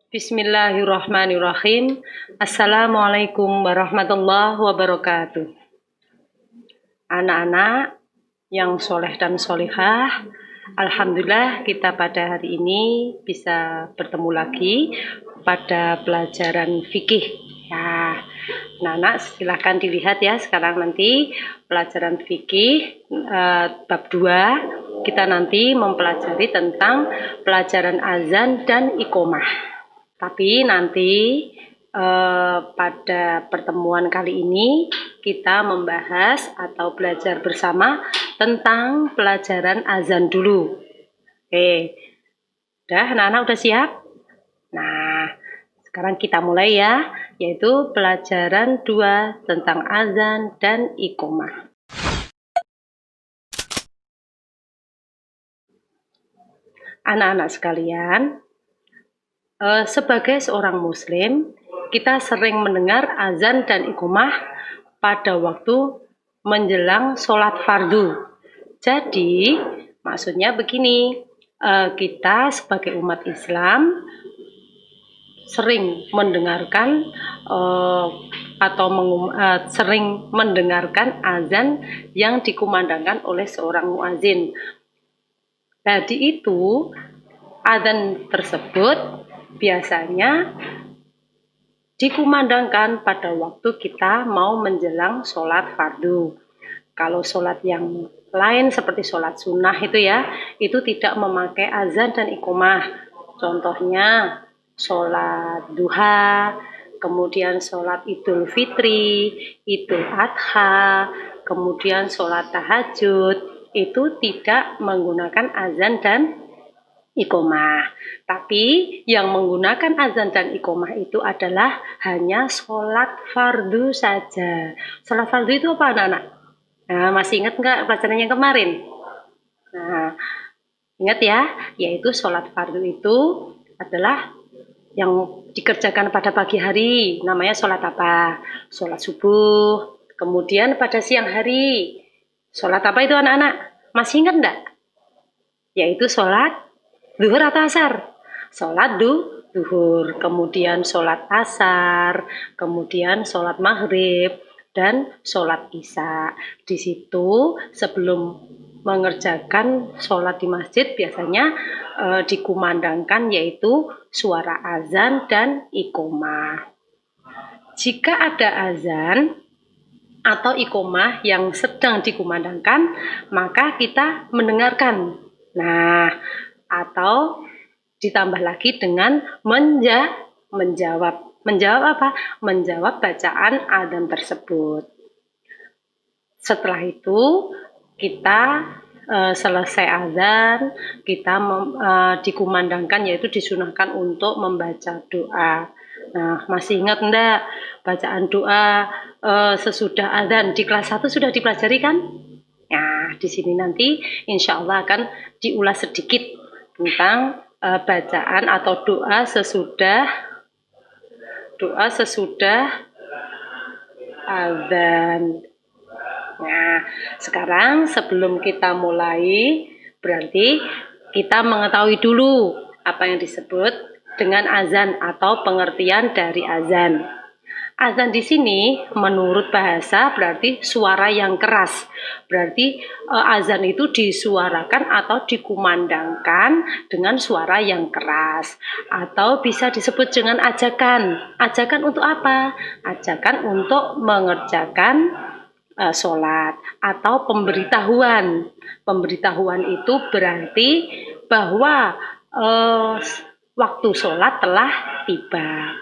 Bismillahirrahmanirrahim. Assalamualaikum warahmatullahi wabarakatuh. Anak-anak yang soleh dan solihah, alhamdulillah kita pada hari ini bisa bertemu lagi pada pelajaran fikih. Ya, anak-anak silahkan dilihat ya sekarang nanti pelajaran fikih bab 2 kita nanti mempelajari tentang pelajaran azan dan iqomah. Tapi nanti pada pertemuan kali ini kita membahas atau belajar bersama tentang pelajaran azan dulu. Oke, anak-anak udah siap? Nah, sekarang kita mulai ya, yaitu pelajaran 2 tentang azan dan iqomah. Anak-anak sekalian, sebagai seorang muslim, kita sering mendengar azan dan iqomah pada waktu menjelang sholat fardu. Jadi, maksudnya begini, kita sebagai umat Islam sering mendengarkan sering mendengarkan azan yang dikumandangkan oleh seorang muazin. Jadi itu azan tersebut biasanya dikumandangkan pada waktu kita mau menjelang sholat fardu. Kalau sholat yang lain seperti sholat sunnah itu ya, itu tidak memakai azan dan iqomah. Contohnya sholat duha, kemudian sholat idul fitri, idul adha, kemudian sholat tahajud, itu tidak menggunakan azan dan iqomah. Tapi yang menggunakan azan dan iqomah itu adalah hanya sholat fardu saja. Sholat fardu itu apa anak-anak? Nah, masih ingat nggak pelajaran yang kemarin? Nah, ingat ya, yaitu sholat fardu itu adalah yang dikerjakan pada pagi hari. Namanya sholat apa? Sholat subuh. Kemudian pada siang hari, sholat apa itu anak-anak? Masih ingat enggak? Yaitu sholat zuhur atau asar? Sholat zuhur, kemudian sholat asar, kemudian sholat maghrib, dan sholat isya. Di situ sebelum mengerjakan sholat di masjid biasanya dikumandangkan yaitu suara azan dan iqomah. Jika ada azan atau iqomah yang sedang dikumandangkan, maka kita mendengarkan. Nah, atau ditambah lagi dengan menjawab. Menjawab apa? Menjawab bacaan azan tersebut. Setelah itu kita selesai azan, kita dikumandangkan yaitu disunahkan untuk membaca doa. Nah, masih ingat enggak bacaan doa sesudah azan di kelas 1 sudah dipelajari kan? Nah, di sini nanti insya Allah akan diulas sedikit tentang bacaan atau doa sesudah azan. Nah, sekarang sebelum kita mulai, berarti kita mengetahui dulu apa yang disebut dengan azan atau pengertian dari azan. Azan di sini menurut bahasa berarti suara yang keras. Berarti azan itu disuarakan atau dikumandangkan dengan suara yang keras. Atau bisa disebut dengan ajakan. Ajakan untuk apa? Ajakan untuk mengerjakan sholat atau pemberitahuan. Pemberitahuan itu berarti bahwa waktu sholat telah tiba.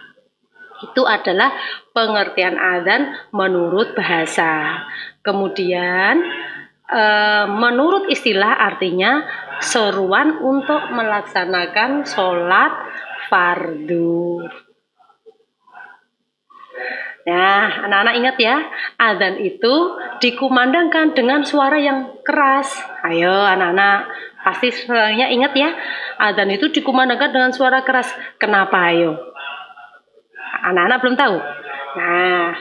Itu adalah pengertian azan menurut bahasa. Kemudian menurut istilah artinya seruan untuk melaksanakan sholat fardu. Nah, anak-anak ingat ya, azan itu dikumandangkan dengan suara yang keras. Ayo anak-anak, pasti semuanya ingat ya, azan itu dikumandangkan dengan suara keras. Kenapa ayo? Anak-anak belum tahu? Nah,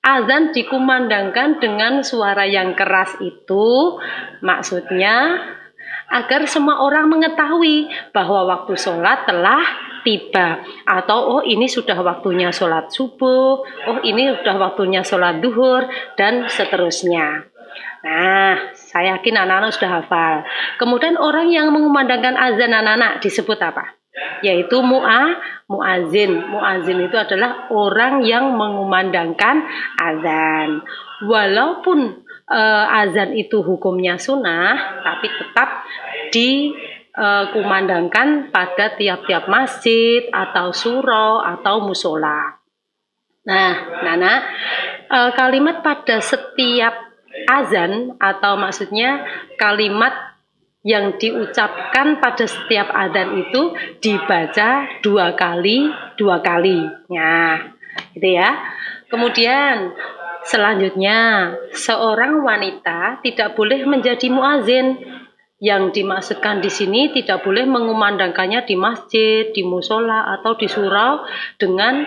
azan dikumandangkan dengan suara yang keras itu maksudnya agar semua orang mengetahui bahwa waktu sholat telah tiba, atau oh ini sudah waktunya sholat subuh, oh ini sudah waktunya sholat duhur, dan seterusnya. Nah, saya yakin anak-anak sudah hafal. Kemudian orang yang mengumandangkan azan anak-anak disebut apa? Yaitu muazin. Muazin itu adalah orang yang mengumandangkan azan. Walaupun azan itu hukumnya sunnah, tapi tetap dikumandangkan pada tiap-tiap masjid atau surau atau musola. Nah, Nana, kalimat pada setiap azan atau maksudnya kalimat yang diucapkan pada setiap azan itu dibaca dua kali. Nah, gitu ya. Kemudian selanjutnya, seorang wanita tidak boleh menjadi muazin. Yang dimaksudkan di sini tidak boleh mengumandangkannya di masjid, di musola atau di surau dengan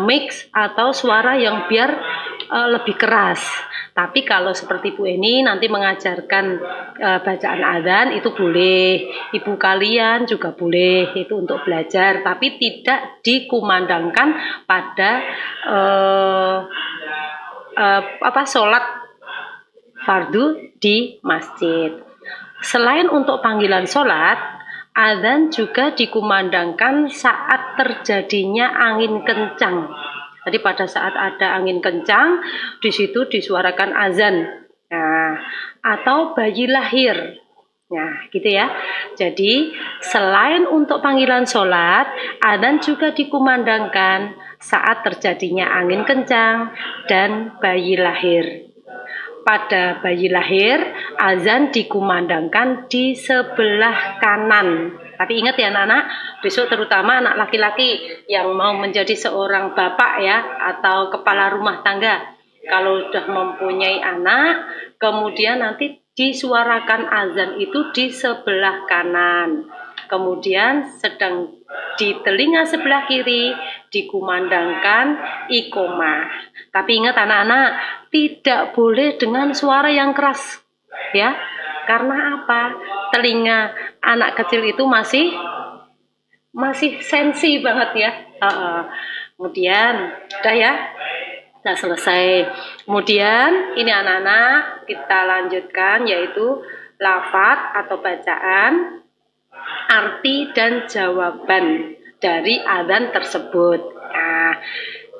mix atau suara yang biar lebih keras. Tapi kalau seperti Bu Eni nanti mengajarkan bacaan adzan itu boleh, ibu kalian juga boleh, itu untuk belajar, tapi tidak dikumandangkan pada sholat fardu di masjid. Selain untuk panggilan sholat, adzan juga dikumandangkan saat terjadinya angin kencang. Jadi pada saat ada angin kencang, di situ disuarakan azan. Nah, atau bayi lahir. Nah, gitu ya. Jadi, selain untuk panggilan sholat, adzan juga dikumandangkan saat terjadinya angin kencang dan bayi lahir. Pada bayi lahir, azan dikumandangkan di sebelah kanan. Tapi ingat ya anak-anak, besok terutama anak laki-laki yang mau menjadi seorang bapak ya, atau kepala rumah tangga. Kalau sudah mempunyai anak, kemudian nanti disuarakan azan itu di sebelah kanan. Kemudian sedang di telinga sebelah kiri dikumandangkan iqomah. Tapi ingat anak-anak, tidak boleh dengan suara yang keras, ya. Karena apa? Telinga anak kecil itu masih sensi banget ya. Kemudian, udah ya, udah selesai. Kemudian ini anak-anak kita lanjutkan yaitu lafaz atau bacaan, arti dan jawaban dari adzan tersebut. Nah,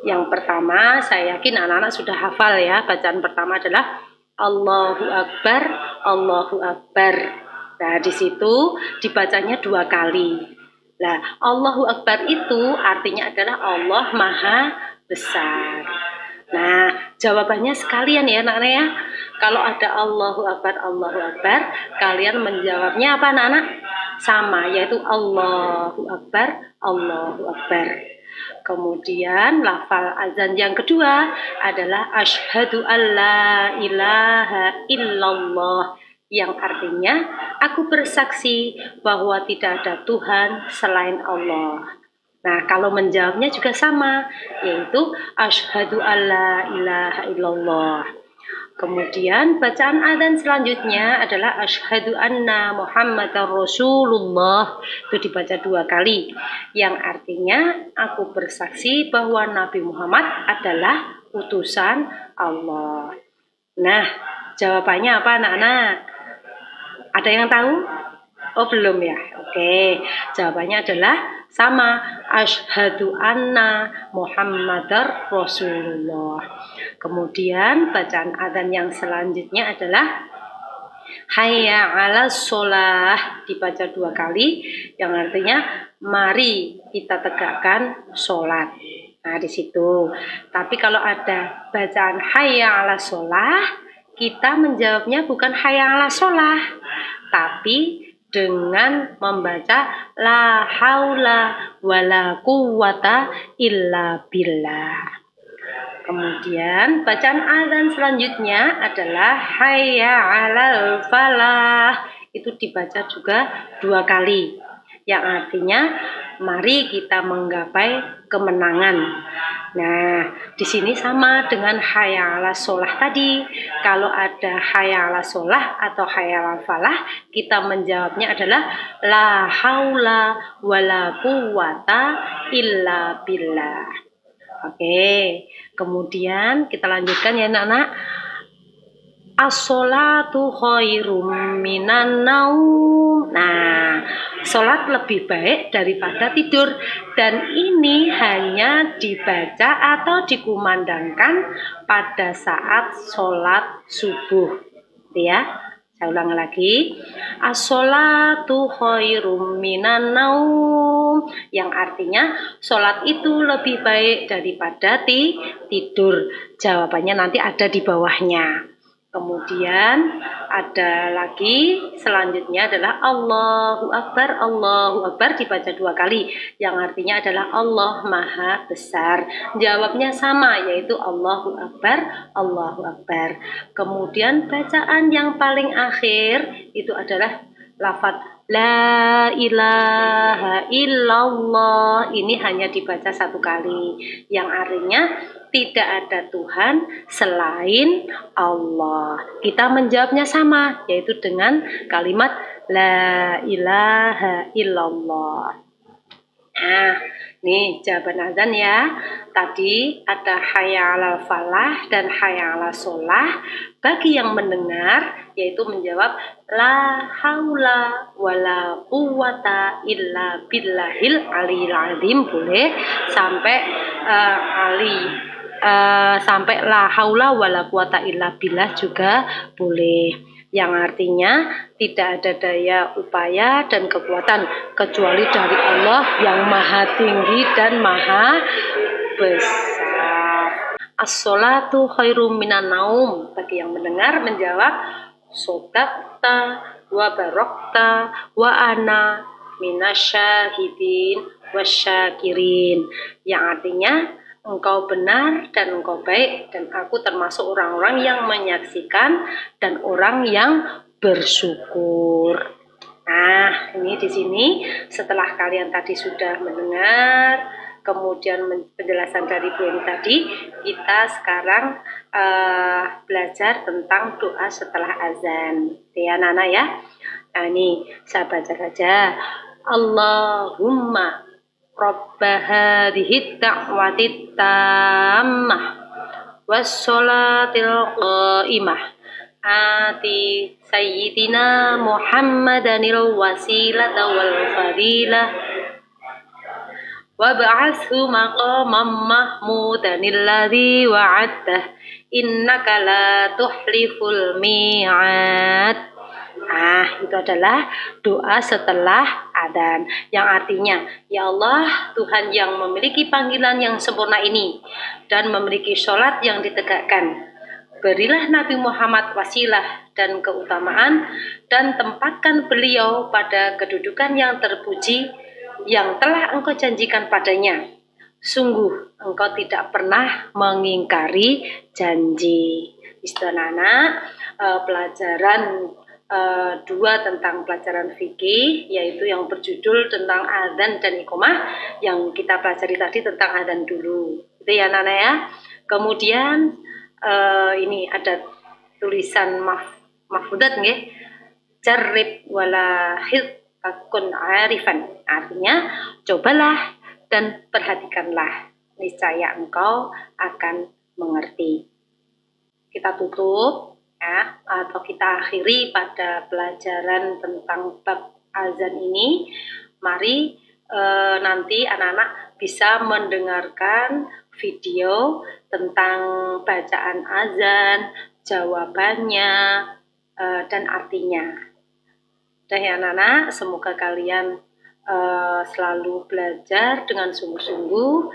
yang pertama saya yakin anak-anak sudah hafal ya. Bacaan pertama adalah Allahu Akbar, Allahu Akbar. Nah, di situ dibacanya 2 kali. Nah, Allahu Akbar itu artinya adalah Allah Maha Besar. Nah, jawabannya sekalian ya anak-anak ya. Kalau ada Allahu Akbar, kalian menjawabnya apa anak-anak? Sama, yaitu Allahu Akbar, Allahu Akbar. Kemudian lafal azan yang kedua adalah asyhadu alla ilaha illallah, yang artinya aku bersaksi bahwa tidak ada Tuhan selain Allah. Nah, kalau menjawabnya juga sama, yaitu asyhadu alla ilaha illallah. Kemudian bacaan adzan selanjutnya adalah asyhadu anna Muhammadar Rasulullah. Itu dibaca 2 kali, yang artinya aku bersaksi bahwa Nabi Muhammad adalah utusan Allah. Nah, jawabannya apa anak-anak? Ada yang tahu? Oh belum ya? Oke, jawabannya adalah sama, asyhadu anna Muhammadar Rasulullah. Kemudian bacaan adzan yang selanjutnya adalah hayya 'alas sholah, dibaca 2 kali, yang artinya mari kita tegakkan sholat. Nah, di situ. Tapi kalau ada bacaan hayya 'alas sholah, kita menjawabnya bukan hayya 'alas sholah, tapi dengan membaca la haula wala quwata illa billah. Kemudian bacaan azan selanjutnya adalah hayya 'alal falah. Itu dibaca juga 2 kali, yang artinya mari kita menggapai kemenangan. Nah, di sini sama dengan hayya 'alas shalah tadi. Kalau ada hayya 'alas shalah atau hayya 'alal falah, kita menjawabnya adalah la haula wala quwata illa billah. Oke, kemudian kita lanjutkan ya anak-anak. As-sholatu khairum minan naum. Nah, sholat lebih baik daripada tidur. Dan ini hanya dibaca atau dikumandangkan pada saat sholat subuh. Ya, saya ulang lagi. As-sholatu khairum minan naum. Yang artinya sholat itu lebih baik daripada tidur. Jawabannya nanti ada di bawahnya. Kemudian ada lagi selanjutnya adalah Allahu Akbar dibaca 2 kali yang artinya adalah Allah Maha Besar. Jawabnya sama yaitu Allahu Akbar. Kemudian bacaan yang paling akhir itu adalah lafaz la ilaha illallah. Ini hanya dibaca 1 kali yang artinya tidak ada Tuhan selain Allah. Kita menjawabnya sama, yaitu dengan kalimat la ilaha illallah. Nah, nih jawaban azan ya. Tadi ada hayya 'alal falah dan hayya 'alas shalah. Bagi yang mendengar yaitu menjawab la haula wala quwata illa billahil aliyil azim, boleh sampai sampai la haula wala quwata illa billah juga boleh. Yang artinya tidak ada daya upaya dan kekuatan kecuali dari Allah yang maha tinggi dan maha besar. As-sholatu khairum minan naum. Bagi yang mendengar menjawab sodaqta wa barokta wa ana minasyahidin wasyakirin. Yang artinya engkau benar dan engkau baik dan aku termasuk orang-orang yang menyaksikan dan orang yang bersyukur. Nah, ini di sini setelah kalian tadi sudah mendengar, kemudian penjelasan dari Bu Eni tadi, kita sekarang belajar tentang doa setelah azan. Ya, Nana ya. Nah, ini saya baca saja. Allahumma Rabba hadhihi da'wati tammah wassolatil qa'imah ati sayyidina Muhammadanil wasilata wal fadilah wa ba'athu maqamam mahmudanil ladzi wa'adtah innaka la tuhliful mi'ad. Itu adalah doa setelah adzan yang artinya, ya Allah, Tuhan yang memiliki panggilan yang sempurna ini dan memiliki sholat yang ditegakkan, berilah Nabi Muhammad wasilah dan keutamaan dan tempatkan beliau pada kedudukan yang terpuji yang telah engkau janjikan padanya. Sungguh engkau tidak pernah mengingkari janji. Istilahnya pelajaran 2 tentang pelajaran fikih, yaitu yang berjudul tentang adzan dan iqamah yang kita pelajari tadi tentang adzan dulu. Itu ya Nana ya. Kemudian ini ada tulisan mahfudat nggih. Jarrib wala takun arifan. Artinya cobalah dan perhatikanlah, niscaya engkau akan mengerti. Kita tutup ya, atau kita akhiri pada pelajaran tentang bab azan ini. Mari nanti anak-anak bisa mendengarkan video tentang bacaan azan, jawabannya, dan artinya. Dah ya anak-anak, semoga kalian selalu belajar dengan sungguh-sungguh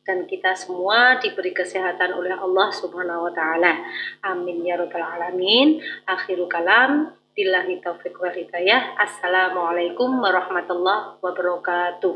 dan kita semua diberi kesehatan oleh Allah Subhanahu wa taala. Amin ya rabbal alamin. Akhiru kalam, billahi taufiq wal hidayah. Assalamualaikum warahmatullahi wabarakatuh.